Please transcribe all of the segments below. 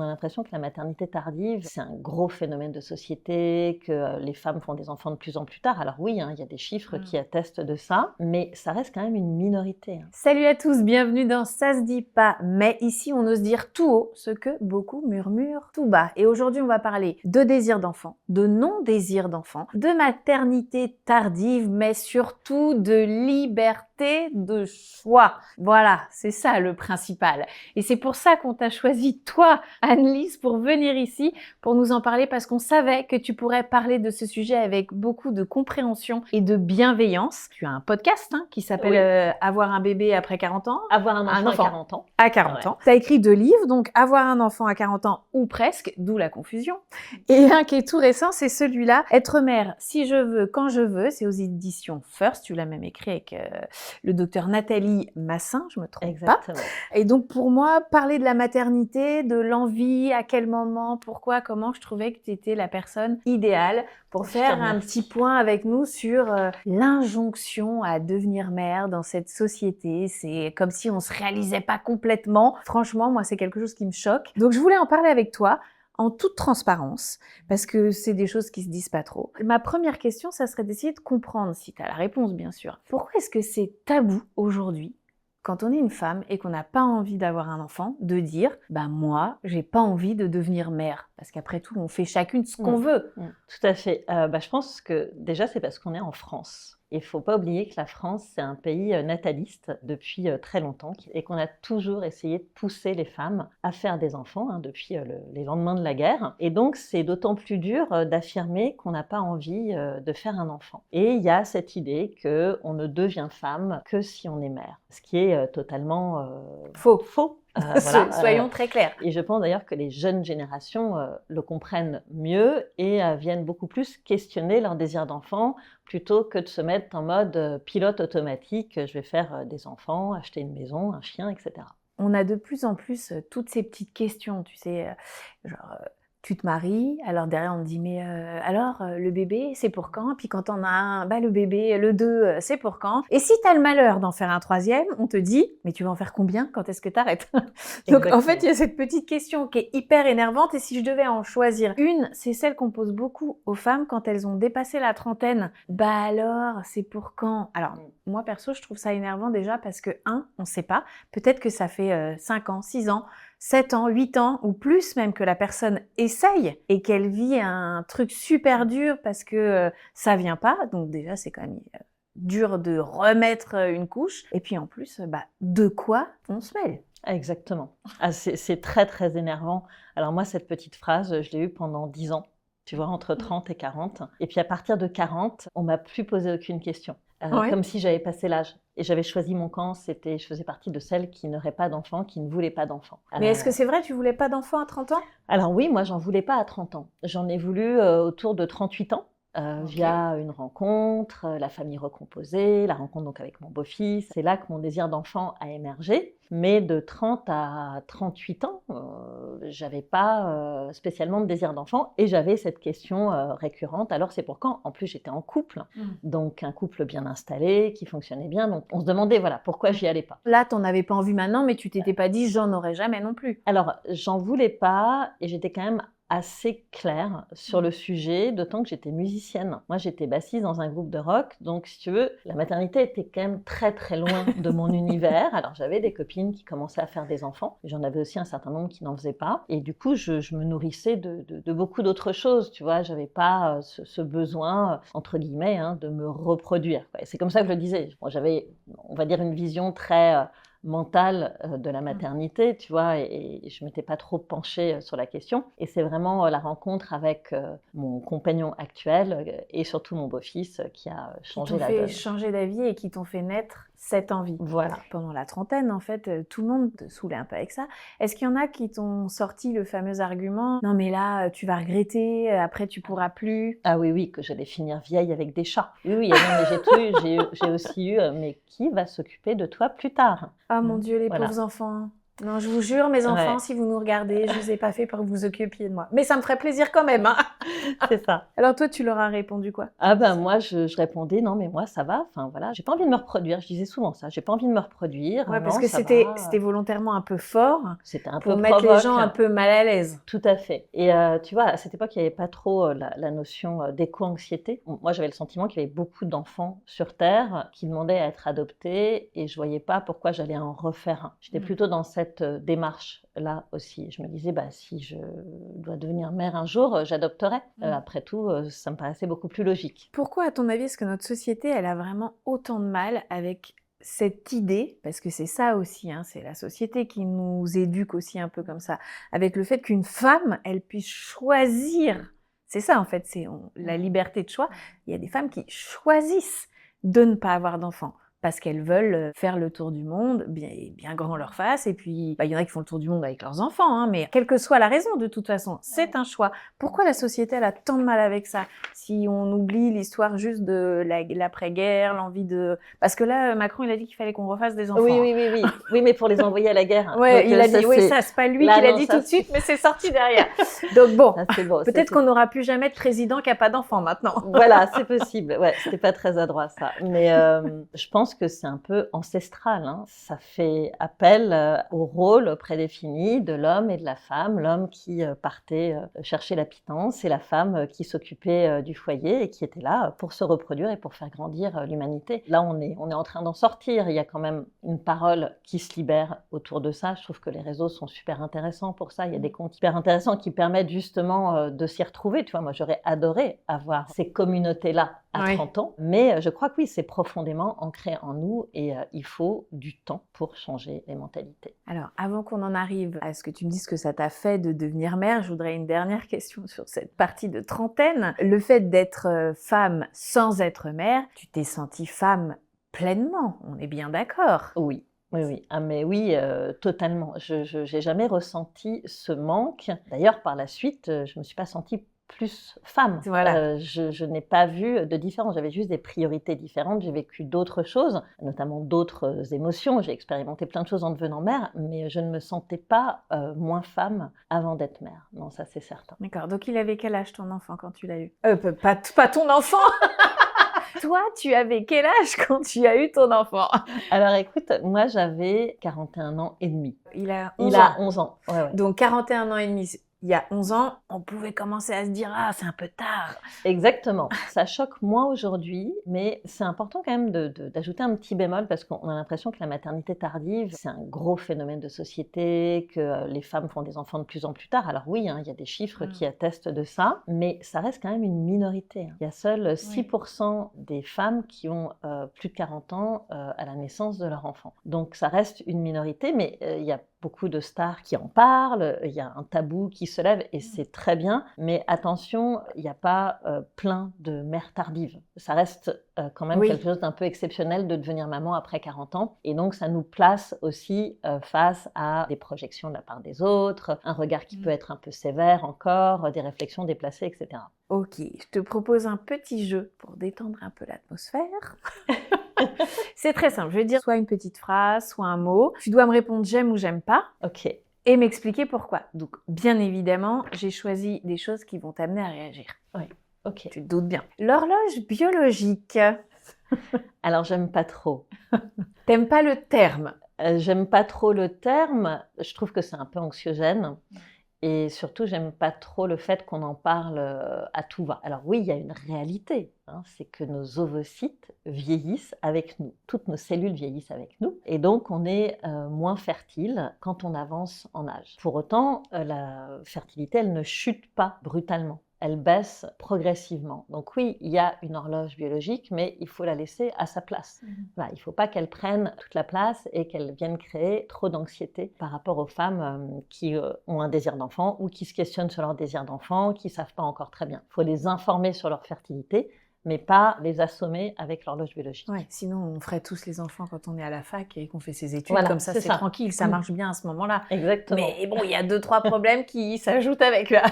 On a l'impression que la maternité tardive, c'est un gros phénomène de société, que les femmes font des enfants de plus en plus tard. Alors oui, il y a des chiffres qui attestent de ça, mais ça reste quand même une minorité. Salut à tous, bienvenue dans Ça se dit pas, mais ici on ose dire tout haut ce que beaucoup murmurent tout bas. Et aujourd'hui on va parler de désir d'enfant, de non-désir d'enfant, de maternité tardive, mais surtout de liberté de choix. Voilà, c'est ça le principal. Et c'est pour ça qu'on t'a choisi, toi, Anne-Lise, pour venir ici, pour nous en parler, parce qu'on savait que tu pourrais parler de ce sujet avec beaucoup de compréhension et de bienveillance. Tu as un podcast qui s'appelle Avoir un bébé après 40 ans. Avoir un enfant à 40 ans. À 40 ans. Tu as écrit 2 livres, donc Avoir un enfant à 40 ans ou presque, d'où la confusion. Et un qui est tout récent, c'est celui-là, Être mère si je veux, quand je veux. C'est aux éditions First. Tu l'as même écrit avec le docteur Nathalie Massin, je me trompe pas. Et donc pour moi, parler de la maternité, de l'envie, à quel moment, pourquoi, comment, je trouvais que tu étais la personne idéale pour faire un petit point avec nous sur l'injonction à devenir mère dans cette société. C'est comme si on se réalisait pas complètement. Franchement, moi, c'est quelque chose qui me choque. Donc je voulais en parler avec toi en toute transparence, parce que c'est des choses qui se disent pas trop. Ma première question, ça serait d'essayer de comprendre, si tu as la réponse bien sûr, pourquoi est-ce que c'est tabou aujourd'hui, quand on est une femme et qu'on n'a pas envie d'avoir un enfant, de dire « bah moi, j'ai pas envie de devenir mère ». Parce qu'après tout, on fait chacune ce qu'on veut. Tout à fait. Je pense que déjà, c'est parce qu'on est en France. Il ne faut pas oublier que la France, c'est un pays nataliste depuis très longtemps et qu'on a toujours essayé de pousser les femmes à faire des enfants depuis les lendemains de la guerre. Et donc, c'est d'autant plus dur d'affirmer qu'on n'a pas envie de faire un enfant. Et il y a cette idée qu'on ne devient femme que si on est mère, ce qui est totalement faux. Soyons très clairs. Et je pense d'ailleurs que les jeunes générations le comprennent mieux et viennent beaucoup plus questionner leur désir d'enfant plutôt que de se mettre en mode pilote automatique, je vais faire des enfants, acheter une maison, un chien, etc. On a de plus en plus toutes ces petites questions, tu sais, genre... Tu te maries, alors derrière on te dit mais alors le bébé c'est pour quand? Puis quand on a un, le bébé, le 2 c'est pour quand? Et si t'as le malheur d'en faire un 3e, on te dit mais tu vas en faire combien? Quand est-ce que t'arrêtes? Donc en fait il y a cette petite question qui est hyper énervante et si je devais en choisir une, c'est celle qu'on pose beaucoup aux femmes quand elles ont dépassé la trentaine. Bah alors c'est pour quand? Alors moi perso je trouve ça énervant déjà parce que on sait pas, peut-être que ça fait 5 ans, 6 ans, 7 ans, 8 ans ou plus même que la personne essaye et qu'elle vit un truc super dur parce que ça vient pas. Donc déjà, c'est quand même dur de remettre une couche. Et puis en plus, de quoi on se mêle? Exactement. C'est très très énervant. Alors moi, cette petite phrase, je l'ai eue pendant 10 ans. Tu vois, entre 30 et 40. Et puis à partir de 40, on m'a plus posé aucune question. Comme si j'avais passé l'âge. Et j'avais choisi mon camp, je faisais partie de celles qui n'auraient pas d'enfants, qui ne voulaient pas d'enfants. Mais est-ce que c'est vrai, tu voulais pas d'enfants à 30 ans? Alors oui, moi j'en voulais pas à 30 ans. J'en ai voulu autour de 38 ans. Via une rencontre, la famille recomposée, la rencontre donc avec mon beau-fils. C'est là que mon désir d'enfant a émergé. Mais de 30 à 38 ans, j'avais pas spécialement de désir d'enfant et j'avais cette question récurrente. Alors c'est pour quand? En plus j'étais en couple, donc un couple bien installé, qui fonctionnait bien. Donc on se demandait pourquoi j'y allais pas. Là t'en avais pas envie maintenant, mais tu t'étais pas dit j'en aurais jamais non plus. Alors j'en voulais pas et j'étais quand même assez claire sur le sujet, d'autant que j'étais musicienne. Moi, j'étais bassiste dans un groupe de rock, donc si tu veux, la maternité était quand même très très loin de mon univers. Alors j'avais des copines qui commençaient à faire des enfants, j'en avais aussi un certain nombre qui n'en faisaient pas, et du coup, je me nourrissais de beaucoup d'autres choses, tu vois, j'avais pas ce besoin, entre guillemets, de me reproduire. Et c'est comme ça que je le disais. Moi, j'avais, on va dire, une vision très... mentale de la maternité, tu vois, et je m'étais pas trop penchée sur la question. Et c'est vraiment la rencontre avec mon compagnon actuel et surtout mon beau-fils qui a changé la donne. Qui t'ont fait changer d'avis et qui t'ont fait naître cette envie. Voilà. Pendant la trentaine, en fait, tout le monde te saoulait un peu avec ça. Est-ce qu'il y en a qui t'ont sorti le fameux argument « Non mais là, tu vas regretter, après tu pourras plus ». Ah oui, que j'allais finir vieille avec des chats. Oui, j'ai aussi eu « Mais qui va s'occuper de toi plus tard ?» Oh mon Dieu, les pauvres enfants. Non, je vous jure, mes enfants, Ouais. si vous nous regardez, je ne vous ai pas fait pour que vous vous occupiez de moi. Mais ça me ferait plaisir quand même, hein. C'est ça. Alors toi, tu leur as répondu quoi? Ah ben moi, je répondais: «Non, mais moi, ça va, enfin voilà, j'ai pas envie de me reproduire». Je disais souvent ça: «J'ai pas envie de me reproduire, Ouais, parce non, que ça c'était va». volontairement un peu fort C'était un pour peu mettre les gens provoque. un peu mal à l'aise. Tout à fait. Et tu vois, à cette époque, il n'y avait pas trop la notion d'éco-anxiété. Moi, j'avais le sentiment qu'il y avait beaucoup d'enfants sur Terre qui demandaient à être adoptés et je voyais pas pourquoi j'allais en refaire un. J'étais plutôt dans cette démarche-là aussi. Je me disais, bah, si je dois devenir mère un jour, j'adopterai. Après tout, ça me paraissait beaucoup plus logique. Pourquoi, à ton avis, est-ce que notre société, elle a vraiment autant de mal avec cette idée, parce que c'est ça aussi, hein, c'est la société qui nous éduque aussi un peu comme ça, avec le fait qu'une femme, elle puisse choisir. C'est ça, en fait, c'est la liberté de choix. Il y a des femmes qui choisissent de ne pas avoir d'enfants parce qu'elles veulent faire le tour du monde, bien grand leur face, et puis il y en a qui font le tour du monde avec leurs enfants, hein, mais quelle que soit la raison, de toute façon, c'est un choix. Pourquoi la société, elle a tant de mal avec ça? Si on oublie l'histoire juste de l'après-guerre, l'envie de... Parce que là, Macron, il a dit qu'il fallait qu'on refasse des enfants. Oui, oui, oui, oui. Oui, mais pour les envoyer à la guerre. Ouais, Donc, il a ça, dit, oui, c'est- ça, c'est pas lui Là, qui l'a non, dit ça, tout de suite, mais c'est sorti derrière. Donc bon, ça, c'est bon, peut-être c'est- qu'on n'aura plus jamais de président qui a pas d'enfant maintenant. Voilà, c'est possible. Ouais, c'était pas très adroit ça. Mais je pense que c'est un peu ancestral, hein. Ça fait appel au rôle prédéfini de l'homme et de la femme. L'homme qui partait chercher la pitance et la femme qui s'occupait du foyer et qui était là pour se reproduire et pour faire grandir l'humanité. Là, on est en train d'en sortir. Il y a quand même une parole qui se libère autour de ça. Je trouve que les réseaux sont super intéressants pour ça. Il y a des comptes hyper intéressants qui permettent justement de s'y retrouver. Tu vois, moi, j'aurais adoré avoir ces communautés-là à Oui. 30 ans, mais je crois que oui, c'est profondément ancré en nous et il faut du temps pour changer les mentalités. Alors, avant qu'on en arrive à ce que tu me dises que ça t'a fait de devenir mère, je voudrais une dernière question sur cette partie de trentaine. Le fait d'être femme sans être mère, tu t'es sentie femme pleinement, on est bien d'accord. Oui. Oui, oui. Ah, mais oui, totalement. Je n'ai jamais ressenti ce manque. D'ailleurs, par la suite, je ne me suis pas sentie plus femme. Voilà. Je n'ai pas vu de différence. J'avais juste des priorités différentes. J'ai vécu d'autres choses, notamment d'autres émotions. J'ai expérimenté plein de choses en devenant mère, mais je ne me sentais pas moins femme avant d'être mère. Non, ça c'est certain. D'accord. Donc, il avait quel âge ton enfant quand tu l'as eu? Pas ton enfant. Toi, tu avais quel âge quand tu as eu ton enfant? Alors écoute, moi j'avais 41 ans et demi. Il a 11 Il ans. a 11 ans. Ouais, ouais. Donc 41 ans et demi, il y a 11 ans, on pouvait commencer à se dire « Ah, c'est un peu tard ». Exactement. Ça choque moins aujourd'hui, mais c'est important quand même d'ajouter un petit bémol parce qu'on a l'impression que la maternité tardive, c'est un gros phénomène de société, que les femmes font des enfants de plus en plus tard. Alors oui, hein, il y a des chiffres qui attestent de ça, mais ça reste quand même une minorité. Il y a seuls 6% des femmes qui ont plus de 40 ans à la naissance de leur enfant. Donc ça reste une minorité, mais il y a beaucoup de stars qui en parlent, il y a un tabou qui se lève et c'est très bien, mais attention, il n'y a pas plein de mères tardives. Ça reste quand même quelque chose d'un peu exceptionnel de devenir maman après 40 ans et donc ça nous place aussi face à des projections de la part des autres, un regard qui peut être un peu sévère encore, des réflexions déplacées, etc. Ok, je te propose un petit jeu pour détendre un peu l'atmosphère. C'est très simple, je vais dire soit une petite phrase, soit un mot. Tu dois me répondre j'aime ou j'aime pas. Ok. Et m'expliquer pourquoi. Donc, bien évidemment, j'ai choisi des choses qui vont t'amener à réagir. Oui, ok. Tu te doutes bien. L'horloge biologique. Alors, j'aime pas trop. T'aimes pas le terme? J'aime pas trop le terme. Je trouve que c'est un peu anxiogène. Et surtout, j'aime pas trop le fait qu'on en parle à tout va. Alors oui, il y a une réalité, hein, c'est que nos ovocytes vieillissent avec nous. Toutes nos cellules vieillissent avec nous. Et donc, on est moins fertile quand on avance en âge. Pour autant, la fertilité, elle ne chute pas brutalement. Elle baisse progressivement. Donc oui, il y a une horloge biologique, mais il faut la laisser à sa place. Voilà, il ne faut pas qu'elle prenne toute la place et qu'elle vienne créer trop d'anxiété par rapport aux femmes qui ont un désir d'enfant ou qui se questionnent sur leur désir d'enfant, qui ne savent pas encore très bien. Il faut les informer sur leur fertilité, mais pas les assommer avec l'horloge biologique. Ouais, sinon on ferait tous les enfants quand on est à la fac et qu'on fait ses études, Voilà, comme ça c'est tranquille, ça marche bien à ce moment-là. Exactement. Mais bon, il y a 2-3 problèmes qui s'ajoutent avec là.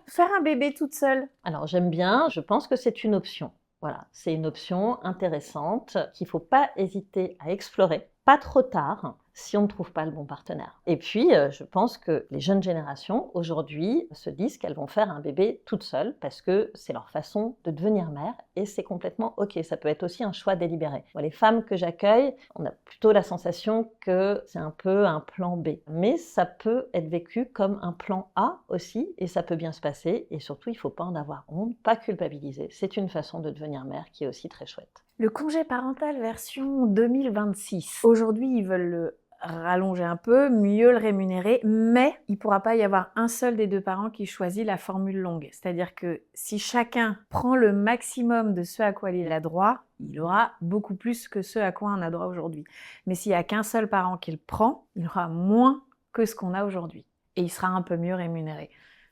Faire un bébé toute seule. Alors j'aime bien, je pense que c'est une option. Voilà, c'est une option intéressante qu'il ne faut pas hésiter à explorer. Pas trop tard. si on ne trouve pas le bon partenaire. Et puis, je pense que les jeunes générations, aujourd'hui, se disent qu'elles vont faire un bébé toutes seules parce que c'est leur façon de devenir mère et c'est complètement OK. Ça peut être aussi un choix délibéré. Moi, les femmes que j'accueille, on a plutôt la sensation que c'est un peu un plan B. Mais ça peut être vécu comme un plan A aussi et ça peut bien se passer. Et surtout, il ne faut pas en avoir honte, pas culpabiliser. C'est une façon de devenir mère qui est aussi très chouette. Le congé parental version 2026. Aujourd'hui, ils veulent le rallonger un peu, mieux le rémunérer, mais il ne pourra pas y avoir un seul des deux parents qui choisit la formule longue. C'est-à-dire que si chacun prend le maximum de ce à quoi il a droit, il aura beaucoup plus que ce à quoi on a droit aujourd'hui. Mais s'il n'y a qu'un seul parent qui le prend, il aura moins que ce qu'on a aujourd'hui. Et il sera un peu mieux rémunéré.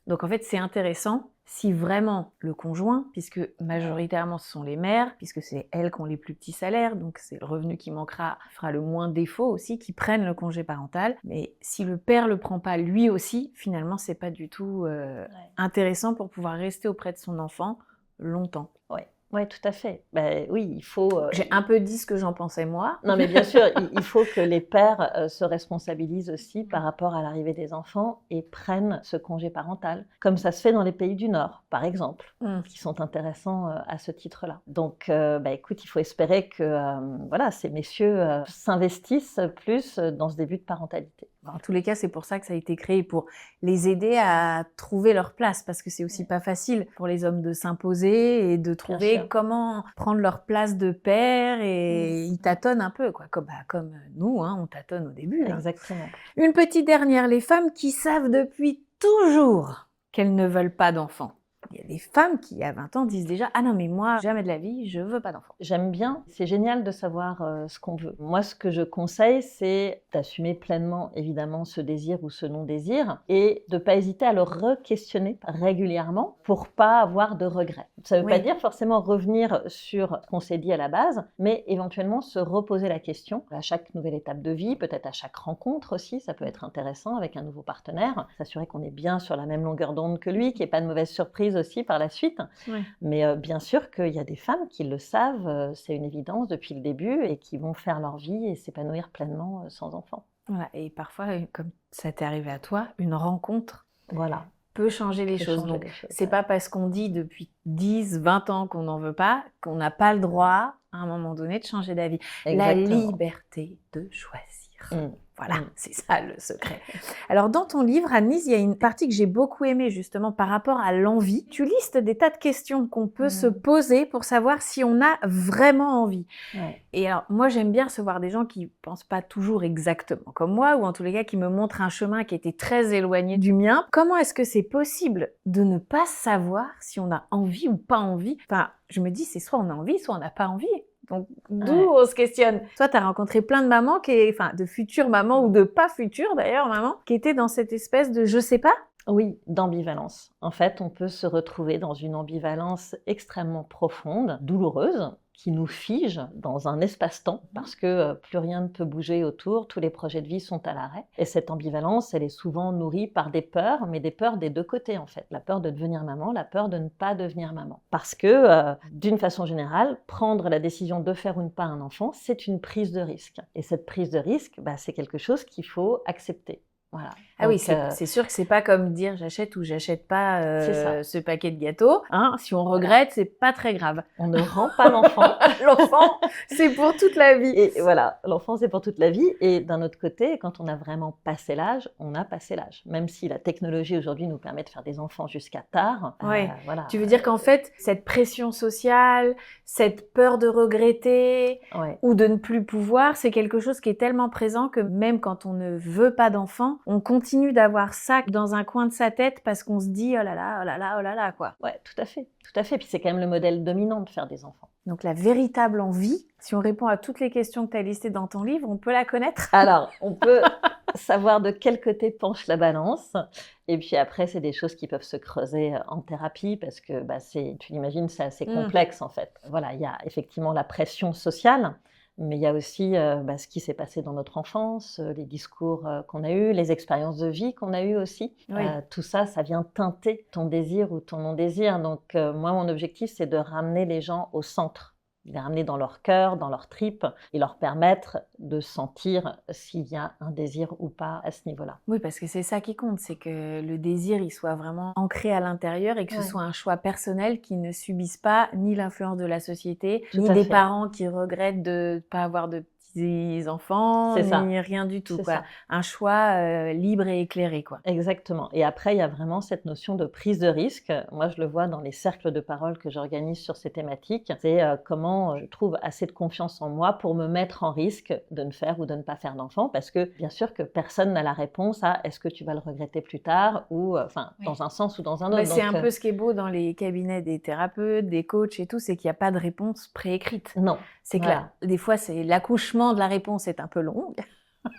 Donc en fait, c'est intéressant si vraiment le conjoint, puisque majoritairement ce sont les mères, puisque c'est elles qui ont les plus petits salaires, donc c'est le revenu qui manquera, fera le moins défaut aussi, qui prennent le congé parental. Mais si le père le prend pas lui aussi, finalement c'est pas du tout intéressant pour pouvoir rester auprès de son enfant longtemps. Oui, tout à fait. Oui, il faut... J'ai un peu dit ce que j'en pensais moi. Non, mais bien sûr, il faut que les pères se responsabilisent aussi par rapport à l'arrivée des enfants et prennent ce congé parental, comme ça se fait dans les pays du Nord, par exemple, qui sont intéressants à ce titre-là. Donc, écoute, il faut espérer que ces messieurs s'investissent plus dans ce début de parentalité. En tous les cas, c'est pour ça que ça a été créé, pour les aider à trouver leur place, parce que c'est aussi pas facile pour les hommes de s'imposer et de trouver comment prendre leur place de père, et ils tâtonnent un peu, quoi, comme nous, on tâtonne au début. Exactement. Une petite dernière, les femmes qui savent depuis toujours qu'elles ne veulent pas d'enfants. Il y a des femmes qui, à 20 ans, disent déjà « Ah non, mais moi, jamais de la vie, je veux pas d'enfant. » J'aime bien, c'est génial de savoir ce qu'on veut. Moi, ce que je conseille, c'est d'assumer pleinement, évidemment, ce désir ou ce non-désir et de ne pas hésiter à le re-questionner régulièrement pour pas avoir de regrets. Ça ne veut pas dire forcément revenir sur ce qu'on s'est dit à la base, mais éventuellement se reposer la question à chaque nouvelle étape de vie, peut-être à chaque rencontre aussi, ça peut être intéressant avec un nouveau partenaire, s'assurer qu'on est bien sur la même longueur d'onde que lui, qu'il n'y ait pas de mauvaise surprise aussi par la suite. Mais bien sûr qu'il y a des femmes qui le savent, c'est une évidence depuis le début, et qui vont faire leur vie et s'épanouir pleinement sans enfant. Voilà. Et parfois, comme ça t'est arrivé à toi, une rencontre peut changer les choses. Donc, c'est pas parce qu'on dit depuis 10, 20 ans qu'on n'en veut pas, qu'on n'a pas le droit, à un moment donné, de changer d'avis. La liberté de choisir. Voilà, c'est ça le secret. Alors, dans ton livre, Anne-Lise, il y a une partie que j'ai beaucoup aimée, justement, par rapport à l'envie. Tu listes des tas de questions qu'on peut se poser pour savoir si on a vraiment envie. Et alors, moi, j'aime bien recevoir des gens qui pensent pas toujours exactement comme moi, ou en tous les cas, qui me montrent un chemin qui était très éloigné du mien. Comment est-ce que c'est possible de ne pas savoir si on a envie ou pas envie? Enfin, je me dis, c'est soit on a envie, soit on n'a pas envie. Donc, d'où on se questionne. Toi, tu as rencontré plein de mamans, de futures mamans, ou de pas futures d'ailleurs, mamans, qui étaient dans cette espèce de je sais pas. Oui, d'ambivalence. En fait, on peut se retrouver dans une ambivalence extrêmement profonde, douloureuse, qui nous fige dans un espace-temps, parce que plus rien ne peut bouger autour, tous les projets de vie sont à l'arrêt. Et cette ambivalence, elle est souvent nourrie par des peurs, mais des peurs des deux côtés en fait. La peur de devenir maman, la peur de ne pas devenir maman. Parce que, d'une façon générale, prendre la décision de faire ou ne pas un enfant, c'est une prise de risque. Et cette prise de risque, c'est quelque chose qu'il faut accepter. Voilà. Ah oui, c'est sûr que c'est pas comme dire j'achète ou j'achète pas ce paquet de gâteaux. Si on regrette, c'est pas très grave. On ne rend pas l'enfant. L'enfant, c'est pour toute la vie. Et voilà, l'enfant, c'est pour toute la vie. Et d'un autre côté, quand on a vraiment passé l'âge, on a passé l'âge. Même si la technologie aujourd'hui nous permet de faire des enfants jusqu'à tard. Voilà. Tu veux dire qu'en fait, cette pression sociale, cette peur de regretter ou de ne plus pouvoir, c'est quelque chose qui est tellement présent que même quand on ne veut pas d'enfant, on continue d'avoir ça dans un coin de sa tête parce qu'on se dit oh là là, oh là là, oh là là, quoi. Ouais, tout à fait. Puis c'est quand même le modèle dominant de faire des enfants. Donc la véritable envie, si on répond à toutes les questions que tu as listées dans ton livre, on peut la connaître? Alors, on peut savoir de quel côté penche la balance. Et puis après, c'est des choses qui peuvent se creuser en thérapie parce que, tu l'imagines, c'est assez complexe en fait. Voilà, il y a effectivement la pression sociale. Mais il y a aussi ce qui s'est passé dans notre enfance, les discours qu'on a eus, les expériences de vie qu'on a eues aussi. Tout ça, ça vient teinter ton désir ou ton non-désir. Donc moi, mon objectif, c'est de ramener les gens au centre les ramener dans leur cœur, dans leur tripes, et leur permettre de sentir s'il y a un désir ou pas à ce niveau-là. Oui, parce que c'est ça qui compte, c'est que le désir, il soit vraiment ancré à l'intérieur et que ce soit un choix personnel qui ne subisse pas ni l'influence de la société, ni des parents qui regrettent de ne pas avoir de petits-enfants, ni rien du tout, quoi. Un choix libre et éclairé, quoi. Exactement. Et après, il y a vraiment cette notion de prise de risque. Moi, je le vois dans les cercles de parole que j'organise sur ces thématiques. C'est comment je trouve assez de confiance en moi pour me mettre en risque de ne faire ou de ne pas faire d'enfant. Parce que, bien sûr, que personne n'a la réponse à est-ce que tu vas le regretter plus tard ou, dans un sens ou dans un autre. C'est un peu ce qui est beau dans les cabinets des thérapeutes, des coachs et tout, c'est qu'il n'y a pas de réponse préécrite. Non. C'est que des fois, c'est l'accouchement de la réponse est un peu longue.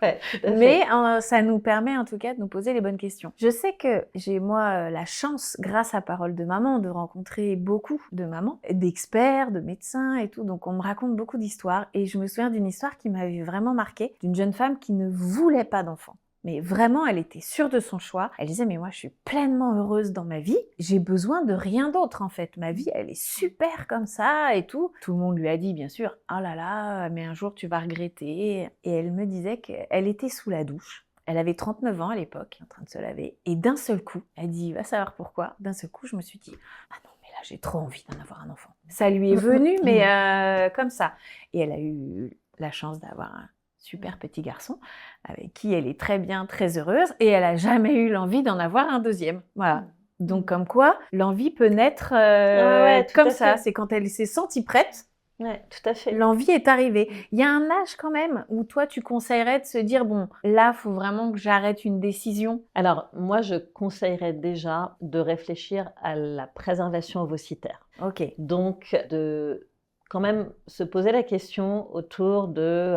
Ouais, mais ça nous permet en tout cas de nous poser les bonnes questions. Je sais que j'ai moi la chance, grâce à Parole de Maman, de rencontrer beaucoup de mamans, d'experts, de médecins et tout. Donc on me raconte beaucoup d'histoires et je me souviens d'une histoire qui m'avait vraiment marquée, d'une jeune femme qui ne voulait pas d'enfant. Mais vraiment, elle était sûre de son choix. Elle disait, mais moi, je suis pleinement heureuse dans ma vie. J'ai besoin de rien d'autre, en fait. Ma vie, elle est super comme ça et tout. Tout le monde lui a dit, bien sûr, oh là là, mais un jour, tu vas regretter. Et elle me disait qu'elle était sous la douche. Elle avait 39 ans à l'époque, en train de se laver. Et d'un seul coup, elle dit, va savoir pourquoi. D'un seul coup, je me suis dit, ah non, mais là, j'ai trop envie d'en avoir un enfant. Ça lui est venu, mais comme ça. Et elle a eu la chance d'avoir un super petit garçon, avec qui elle est très bien, très heureuse, et elle n'a jamais eu l'envie d'en avoir un deuxième. Voilà. Donc, comme quoi, l'envie peut naître comme ça. C'est quand elle s'est sentie prête, tout à fait. L'envie est arrivée. Il y a un âge quand même où toi, tu conseillerais de se dire, bon, là, il faut vraiment que j'arrête une décision. Alors, moi, je conseillerais déjà de réfléchir à la préservation ovocitaire. Ok. Donc, de quand même se poser la question autour de,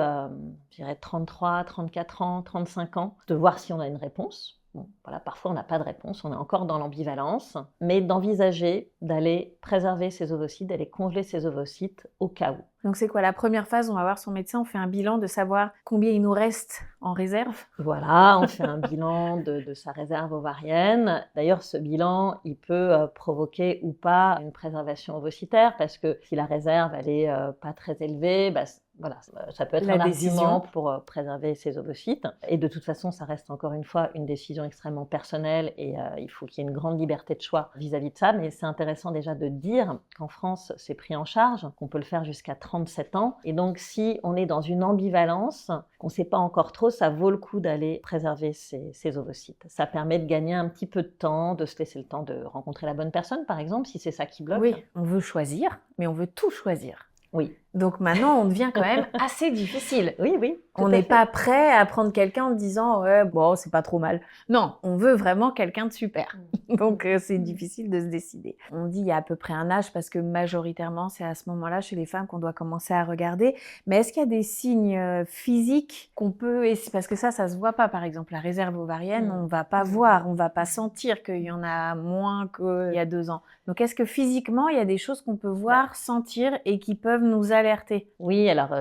je dirais, 33, 34 ans, 35 ans, de voir si on a une réponse. Bon, voilà, parfois on n'a pas de réponse, on est encore dans l'ambivalence, mais d'envisager d'aller préserver ses ovocytes, d'aller congeler ses ovocytes au cas où. Donc c'est quoi la première phase? On va voir son médecin, on fait un bilan de savoir combien il nous reste en réserve. Voilà, on fait un bilan de sa réserve ovarienne. D'ailleurs, ce bilan, il peut provoquer ou pas une préservation ovocytaire, parce que si la réserve, elle est pas très élevée, voilà, ça peut être un argument pour préserver ses ovocytes. Et de toute façon, ça reste encore une fois une décision extrêmement personnelle et il faut qu'il y ait une grande liberté de choix vis-à-vis de ça. Mais c'est intéressant déjà de dire qu'en France, c'est pris en charge, qu'on peut le faire jusqu'à 37 ans. Et donc, si on est dans une ambivalence, qu'on ne sait pas encore trop, ça vaut le coup d'aller préserver ses ovocytes. Ça permet de gagner un petit peu de temps, de se laisser le temps de rencontrer la bonne personne, par exemple, si c'est ça qui bloque. Oui, on veut choisir, mais on veut tout choisir. Oui. Donc maintenant, on devient quand même assez difficile. Oui, oui. On n'est pas prêt à prendre quelqu'un en disant « ouais, bon, c'est pas trop mal ». Non, on veut vraiment quelqu'un de super. Donc c'est difficile de se décider. On dit il y a à peu près un âge parce que majoritairement, c'est à ce moment-là chez les femmes qu'on doit commencer à regarder. Mais est-ce qu'il y a des signes physiques qu'on peut... Parce que ça se voit pas. Par exemple, la réserve ovarienne, on va pas voir, on va pas sentir qu'il y en a moins qu'il y a 2 ans. Donc est-ce que physiquement, il y a des choses qu'on peut voir, sentir et qui peuvent nous alerter? Oui, alors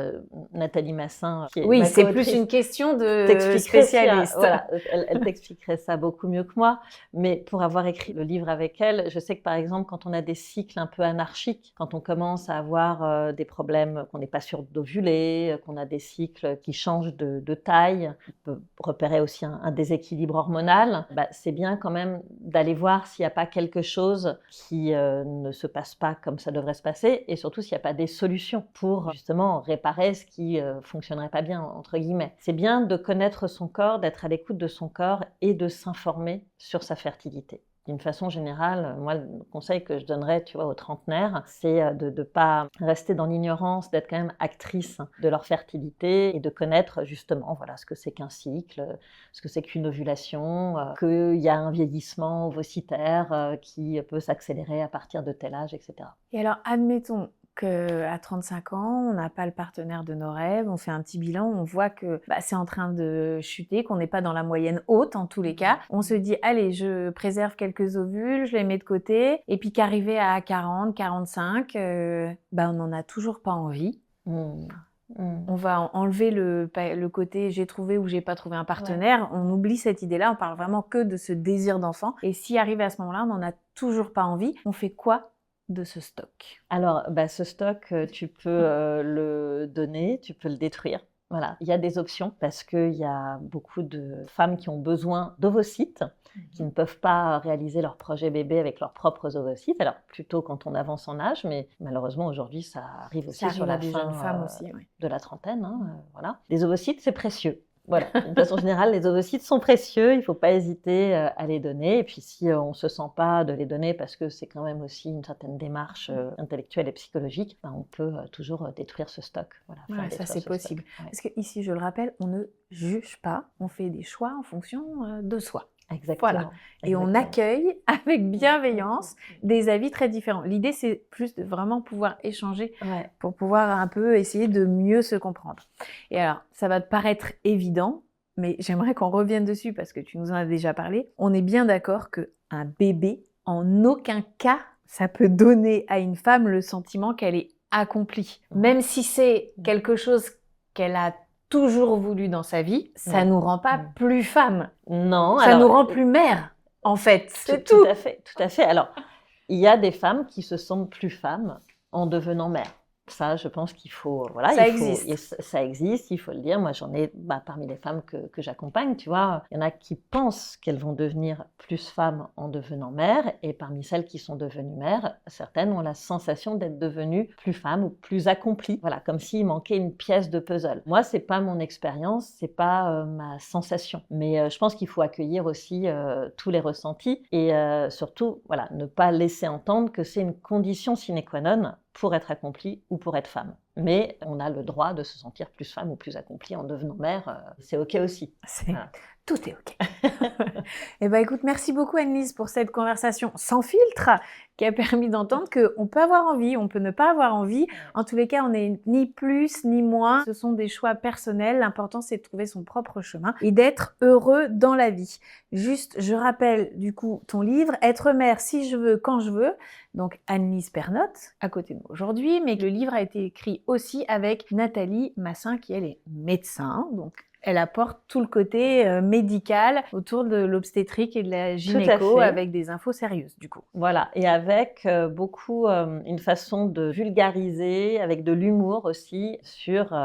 Nathalie Massin, qui est oui, c'est plus une question de spécialiste. Voilà, elle t'expliquerait ça beaucoup mieux que moi. Mais pour avoir écrit le livre avec elle, je sais que par exemple, quand on a des cycles un peu anarchiques, quand on commence à avoir des problèmes, qu'on n'est pas sûr d'ovuler, qu'on a des cycles qui changent de taille, on peut repérer aussi un déséquilibre hormonal, c'est bien quand même d'aller voir s'il n'y a pas quelque chose qui ne se passe pas comme ça devrait se passer, et surtout s'il n'y a pas des solutions pour justement réparer ce qui fonctionnerait pas bien, entre guillemets. C'est bien de connaître son corps, d'être à l'écoute de son corps et de s'informer sur sa fertilité. D'une façon générale, moi, le conseil que je donnerais, tu vois, aux trentenaires, c'est de ne pas rester dans l'ignorance, d'être quand même actrice de leur fertilité et de connaître justement, voilà, ce que c'est qu'un cycle, ce que c'est qu'une ovulation, qu'il y a un vieillissement ovocitaire qui peut s'accélérer à partir de tel âge, etc. Et alors, admettons qu'à 35 ans, on n'a pas le partenaire de nos rêves, on fait un petit bilan, on voit que c'est en train de chuter, qu'on n'est pas dans la moyenne haute en tous les cas. On se dit, allez, je préserve quelques ovules, je les mets de côté, et puis qu'arrivé à 40, 45, on n'en a toujours pas envie. On va enlever le côté j'ai trouvé ou j'ai pas trouvé un partenaire, on oublie cette idée-là, on parle vraiment que de ce désir d'enfant. Et si arrivé à ce moment-là, on n'en a toujours pas envie, on fait quoi de ce stock? Alors, ce stock, tu peux le donner, tu peux le détruire. Voilà, il y a des options parce qu'il y a beaucoup de femmes qui ont besoin d'ovocytes, qui ne peuvent pas réaliser leur projet bébé avec leurs propres ovocytes. Alors, plutôt quand on avance en âge, mais malheureusement, aujourd'hui, ça arrive aussi Ça sur arrive à la des fin jeunes femmes aussi, oui. de la trentaine. Voilà. Les ovocytes, c'est précieux. Voilà, d'une façon générale, les ovocytes sont précieux, il ne faut pas hésiter à les donner. Et puis si on ne se sent pas de les donner parce que c'est quand même aussi une certaine démarche intellectuelle et psychologique, on peut toujours détruire ce stock. Voilà, Ouais, ça c'est possible. Ouais. Parce que ici, je le rappelle, on ne juge pas, on fait des choix en fonction de soi. Exactement. Voilà. Et on accueille avec bienveillance des avis très différents. L'idée, c'est plus de vraiment pouvoir échanger pour pouvoir un peu essayer de mieux se comprendre. Et alors, ça va te paraître évident, mais j'aimerais qu'on revienne dessus parce que tu nous en as déjà parlé. On est bien d'accord qu'un bébé, en aucun cas, ça peut donner à une femme le sentiment qu'elle est accomplie. Même si c'est quelque chose qu'elle a toujours voulu dans sa vie, ça nous rend pas plus femme. Non. Ça nous rend plus mère, en fait. C'est tout. Tout à fait, tout à fait. Alors, il y a des femmes qui se sentent plus femmes en devenant mères. Ça, je pense qu'il faut... Voilà, ça existe. Ça existe, il faut le dire. Moi, j'en ai parmi les femmes que j'accompagne, tu vois, il y en a qui pensent qu'elles vont devenir plus femmes en devenant mères. Et parmi celles qui sont devenues mères, certaines ont la sensation d'être devenues plus femmes ou plus accomplies. Voilà, comme s'il manquait une pièce de puzzle. Moi, c'est pas mon expérience, c'est pas ma sensation. Mais je pense qu'il faut accueillir aussi tous les ressentis et surtout, voilà, ne pas laisser entendre que c'est une condition sine qua non pour être accomplie ou pour être femme. Mais on a le droit de se sentir plus femme ou plus accomplie en devenant mère. C'est OK aussi. Voilà. Tout est OK. Eh bien, écoute, merci beaucoup Anne-Lise pour cette conversation sans filtre qui a permis d'entendre qu'on peut avoir envie, on peut ne pas avoir envie. En tous les cas, on n'est ni plus ni moins. Ce sont des choix personnels. L'important, c'est de trouver son propre chemin et d'être heureux dans la vie. Juste, je rappelle du coup ton livre « Être mère si je veux, quand je veux ». Donc Anne-Lise Pernotte, à côté de moi aujourd'hui, mais le livre a été écrit aussi avec Nathalie Massin, qui elle est médecin. Donc elle apporte tout le côté médical autour de l'obstétrique et de la gynéco avec des infos sérieuses du coup. Voilà, et avec beaucoup une façon de vulgariser, avec de l'humour aussi, sur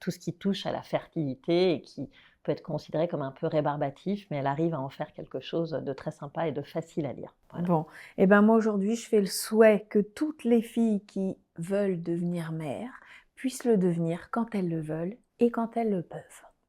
tout ce qui touche à la fertilité et qui peut être considéré comme un peu rébarbatif, mais elle arrive à en faire quelque chose de très sympa et de facile à lire. Voilà. Bon, et ben moi aujourd'hui je fais le souhait que toutes les filles qui veulent devenir mères puissent le devenir quand elles le veulent et quand elles le peuvent.